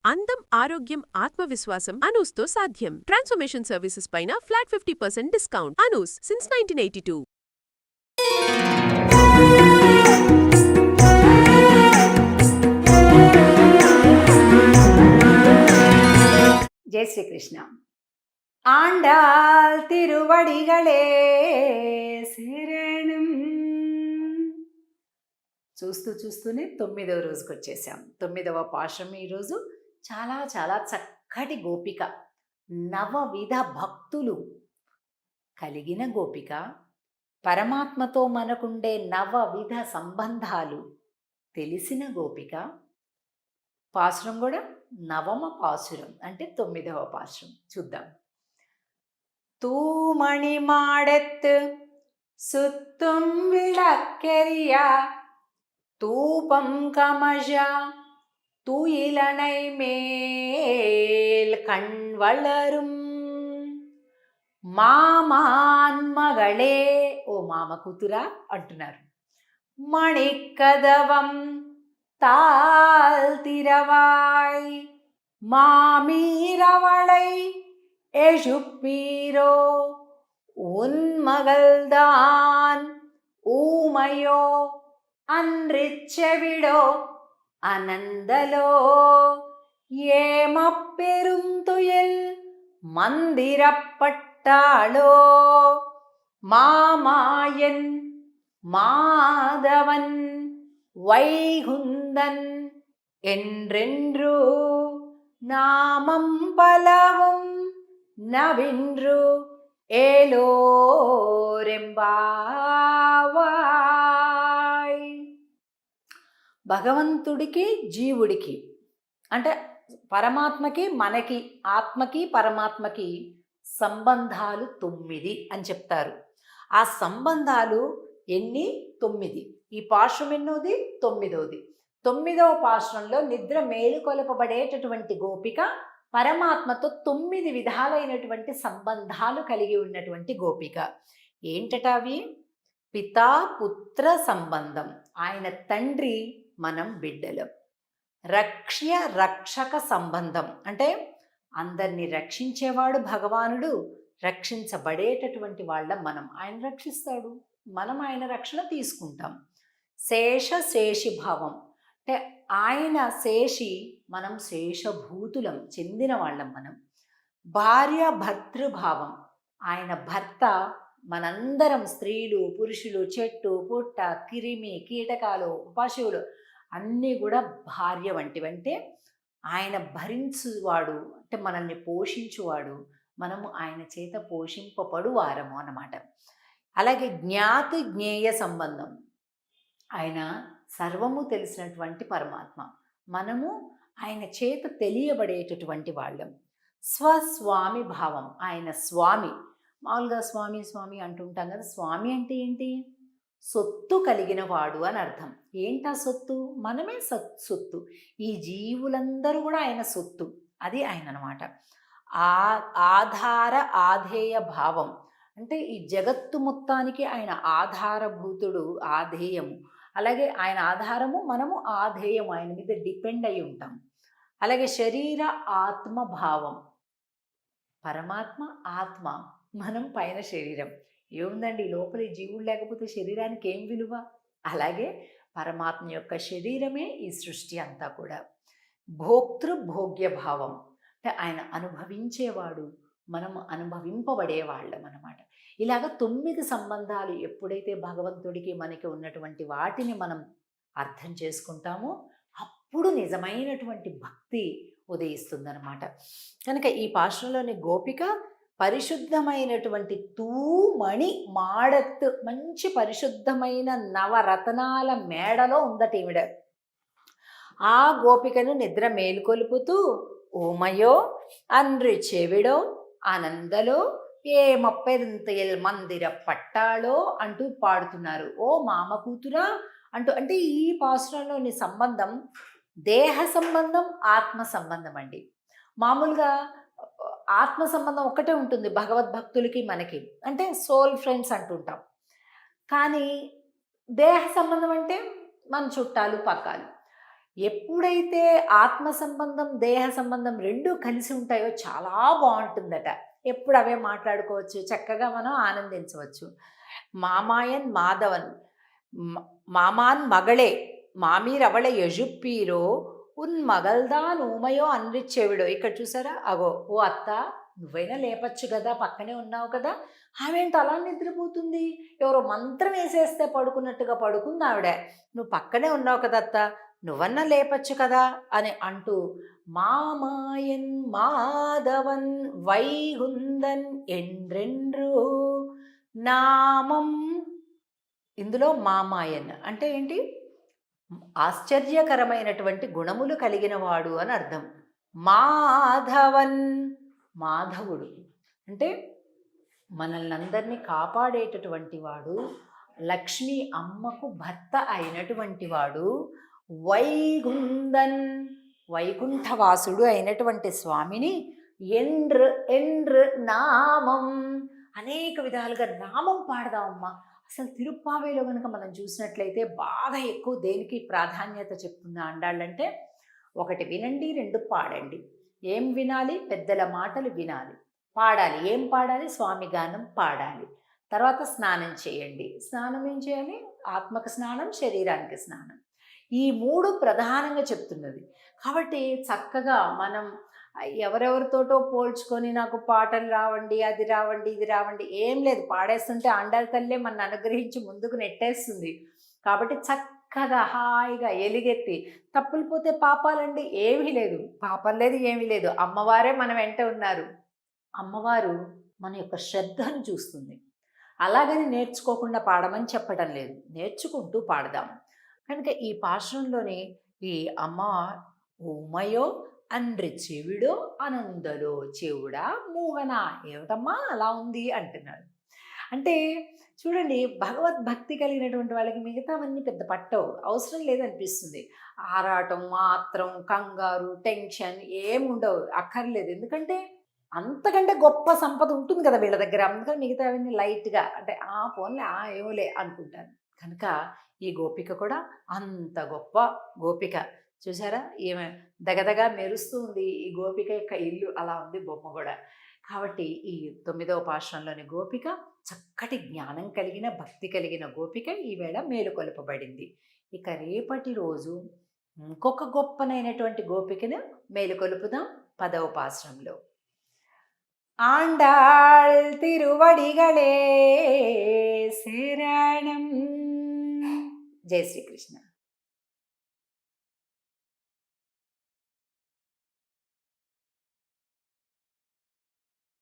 అందం, ఆరోగ్యం, ఆత్మవిశ్వాసం అనూస్తో సాధ్యం. ట్రాన్స్ఫర్మేషన్ సర్వీసెస్ పైన ఫ్లాట్ 50% డిస్కౌంట్. అనూస్ సిన్స్ 1982. జై శ్రీకృష్ణ. ఆండాల్ తిరువడిగళే శరణం. చూస్తూనే 9వ రోజుకి వచ్చేసాం. 9వ పాశం ఈరోజు చాలా చాలా చక్కటి గోపిక, నవవిధ భక్తులు కలిగిన గోపిక, పరమాత్మతో మనకుండే నవవిధ సంబంధాలు తెలిసిన గోపిక. పాసురం కూడా నవమ పాసురం, అంటే 9వ పాసురం చూద్దాం. தூமணி மாடத்து சுத்தும் விளக்கெரியா தூபம் கமஜா தூயிலனை மேல் கண் வளரும் మామాన్ మగళే, ఓ మామ కూతురా అంటున్నారు. మణికదవం தாழ்த்திரவாய் மாமீரவளை எழுப்பீரோ உன்மகள்தான் ஊமையோ அன்றிச்செவிடோ அனந்தலோ ஏமப்பெருந்துயில் மந்திரப்பட்டாளோ மாமாயன் மாதவன் வைகுந்தன் என்றென்று நாமம் பலவும் నవిండ్రు ఏలోరెంబావాయ్. భగవంతుడికి జీవుడికి, అంటే పరమాత్మకి మనకి, ఆత్మకి పరమాత్మకి సంబంధాలు 9 అని చెప్తారు. ఆ సంబంధాలు ఎన్ని? 9. ఈ పాశం ఎన్నోది? 9వది. 9వ పాశంలో నిద్ర మేలుకొలపబడేటటువంటి గోపిక పరమాత్మతో 9 విధాలైనటువంటి సంబంధాలు కలిగి ఉన్నటువంటి గోపిక. ఏంటట అవి? పితా పుత్ర సంబంధం, ఆయన తండ్రి, మనం బిడ్డలం. రక్ష్య రక్షక సంబంధం, అంటే అందరినీ రక్షించేవాడు భగవానుడు, రక్షించబడేటటువంటి వాళ్ళ మనం. ఆయన రక్షిస్తాడు, మనం ఆయన రక్షణ తీసుకుంటాం. శేషి భావం, అంటే ఆయన శేషి, మనం శేషభూతులం, చెందిన వాళ్ళం మనం. భార్య భర్తృభావం, ఆయన భర్త, మనందరం స్త్రీలు పురుషులు, చెట్టు పుట్ట, కిరిమి కీటకాలు పశువులు అన్నీ కూడా భార్య వంటివంటే ఆయన భరించువాడు, అంటే మనల్ని పోషించువాడు, మనము ఆయన చేత పోషింపబడు వారము అన్నమాట. అలాగే జ్ఞాతి జ్ఞేయ సంబంధం, ఆయన సర్వము తెలిసినటువంటి పరమాత్మ, మనము ఆయన చేత తెలియబడేటటువంటి వాళ్ళం. స్వస్వామి భావం, ఆయన స్వామి. మామూలుగా స్వామి స్వామి అంటుంటాం కదా, స్వామి అంటే ఏంటి? సొత్తు కలిగిన వాడు అని అర్థం. ఏంటా సొత్తు? మనమే సొత్తు. ఈ జీవులందరూ కూడా ఆయన సొత్తు, అది ఆయన అనమాట. ఆధార ఆధేయ భావం, అంటే ఈ జగత్తు మొత్తానికి ఆయన ఆధారభూతుడు, ఆధేయము. అలాగే ఆయన ఆధారము, మనము ఆధేయము, ఆయన మీద డిపెండ్ అయి ఉంటాం. అలాగే శరీర ఆత్మ భావం, పరమాత్మ ఆత్మ, మనం పైన శరీరం. ఏముందండి లోపల జీవుడు లేకపోతే శరీరానికి ఏం విలువ? అలాగే పరమాత్మ యొక్క శరీరమే ఈ సృష్టి అంతా కూడా. భోక్తృభోగ్య భావం, అంటే ఆయన అనుభవించేవాడు, మనం అనుభవింపబడేవాళ్ళం అన్నమాట. ఇలాగ 9 సంబంధాలు ఎప్పుడైతే భగవంతుడికి మనకి ఉన్నటువంటి వాటిని మనం అర్థం చేసుకుంటామో అప్పుడు నిజమైనటువంటి భక్తి ఉదయిస్తుందన్నమాట. కనుక ఈ పాశంలోని గోపిక పరిశుద్ధమైనటువంటి తూమణి మాడత్తు, మంచి పరిశుద్ధమైన నవరత్నాల మేడలో ఉందట ఈవిడ. ఆ గోపికను నిద్ర మేలుకొలుపుతూ ఓమయో అన్రి చెవిడో ఆనందలో ఏమప్పెంతయల్ మందిర పట్టాలో అంటూ పాడుతున్నారు. ఓ మామ కూతురా అంటూ. అంటే ఈ పాసురంలోని సంబంధం దేహ సంబంధం, ఆత్మ సంబంధం అండి. మామూలుగా ఆత్మ సంబంధం ఒక్కటే ఉంటుంది భగవద్భక్తులకి మనకి, అంటే సోల్ ఫ్రెండ్స్ అంటుంటాం. కానీ దేహ సంబంధం అంటే మన చుట్టాలు పక్కాలు. ఎప్పుడైతే ఆత్మ సంబంధం, దేహ సంబంధం 2 కలిసి ఉంటాయో చాలా బావుంటుందట. ఎప్పుడు అవే మాట్లాడుకోవచ్చు. చక్కగా మనం ఆనందించవచ్చు. మామాయన్ మాధవన్ మామాన్ మగళే మామీర్ అవళ యజుప్పీరో ఉన్ మగల్దాన్ ఊమయో అన్రిచ్చేవిడో. ఇక్కడ చూసారా? అగో ఓ అత్త, నువ్వైనా లేపచ్చు కదా, పక్కనే ఉన్నావు కదా, ఆమెంటి అలా నిద్రపోతుంది, ఎవరో మంత్రం వేసేస్తే పడుకున్నట్టుగా పడుకుంది ఆవిడ, నువ్వు పక్కనే ఉన్నావు కదా అత్త, నువ్వన్నా లేపచ్చు కదా అని అంటూ మామాయన్ మాధవన్ వైగుందన్ ఎండ్రెండ్రు నామం. ఇందులో మామాయన్ అంటే ఏంటి? ఆశ్చర్యకరమైనటువంటి గుణములు కలిగిన వాడు అని అర్థం. మాధవన్, మాధవుడు అంటే మనల్ని అందరినీ కాపాడేటటువంటి వాడు, లక్ష్మీ అమ్మకు భర్త అయినటువంటి వాడు, వైగుందన్ వైకుంఠవాసుడు అయినటువంటి స్వామిని ఎండ్ర్ ఎండ్ర్ నామం, అనేక విధాలుగా నామం పాడదామమ్మా. అసలు తిరుప్పావేలో కనుక మనం చూసినట్లయితే బాగా ఎక్కువ దేనికి ప్రాధాన్యత చెప్తుంది ఆండాళ్ళంటే, 1 వినండి, 2 పాడండి. ఏం వినాలి? పెద్దల మాటలు వినాలి, పాడాలి. ఏం పాడాలి? స్వామి గానం పాడాలి. తర్వాత స్నానం చేయండి. స్నానం ఏం చేయాలి? ఆత్మకు స్నానం, శరీరానికి స్నానం. ఈ 3 ప్రధానంగా చెప్తున్నది. కాబట్టి చక్కగా మనం ఎవరెవరితోటో పోల్చుకొని నాకు పాటలు రావండి, అది రావండి, ఇది రావండి, ఏం లేదు. పాడేస్తుంటే ఆండాళ్ళ తల్లే మన అనుగ్రహించి ముందుకు నెట్టేస్తుంది. కాబట్టి చక్కగా హాయిగా ఎలుగెత్తి, తప్పులు పోతే పాపాలండి ఏమీ లేదు, పాపం లేదు, ఏమీ లేదు. అమ్మవారే మన వెంట ఉన్నారు. అమ్మవారు మన యొక్క శ్రద్ధను చూస్తుంది. అలాగని నేర్చుకోకుండా పాడమని చెప్పడం లేదు, నేర్చుకుంటూ పాడదాం. కనుక ఈ పాశ్రంలోని ఈ అమ్మ ఊమయో అండ్రి చెవిడో అనందలో చెవుడా మూగన, ఏమిటమ్మా అలా ఉంది అంటున్నాడు. అంటే చూడండి, భగవద్భక్తి కలిగినటువంటి వాళ్ళకి మిగతావన్నీ పెద్ద పట్టవు, అవసరం లేదనిపిస్తుంది. ఆరాటం, ఆత్రం, కంగారు, టెన్షన్ ఏముండవు, అక్కర్లేదు. ఎందుకంటే అంతకంటే గొప్ప సంపద ఉంటుంది కదా వీళ్ళ దగ్గర. అందుకని మిగతావన్నీ లైట్గా అంటే పోన్లే ఏమోలే అనుకుంటాను. కనుక ఈ గోపిక కూడా అంత గొప్ప గోపిక. చూసారా? ఈమె దగదగా మెరుస్తూ ఉంది. ఈ గోపిక యొక్క ఇల్లు అలా ఉంది, బొమ్మ కూడా. కాబట్టి ఈ 9వ పాశ్రంలోని గోపిక చక్కటి జ్ఞానం కలిగిన, భక్తి కలిగిన గోపిక ఈవేళ మేలుకొల్పబడింది. ఇక రేపటి రోజు ఇంకొక గొప్పనైనటువంటి గోపికను మేలుకొలుపుదాం 10వ పాశ్రంలో. ఆండాళ్ తిరువడిగళే శరణం. జై శ్రీకృష్ణ.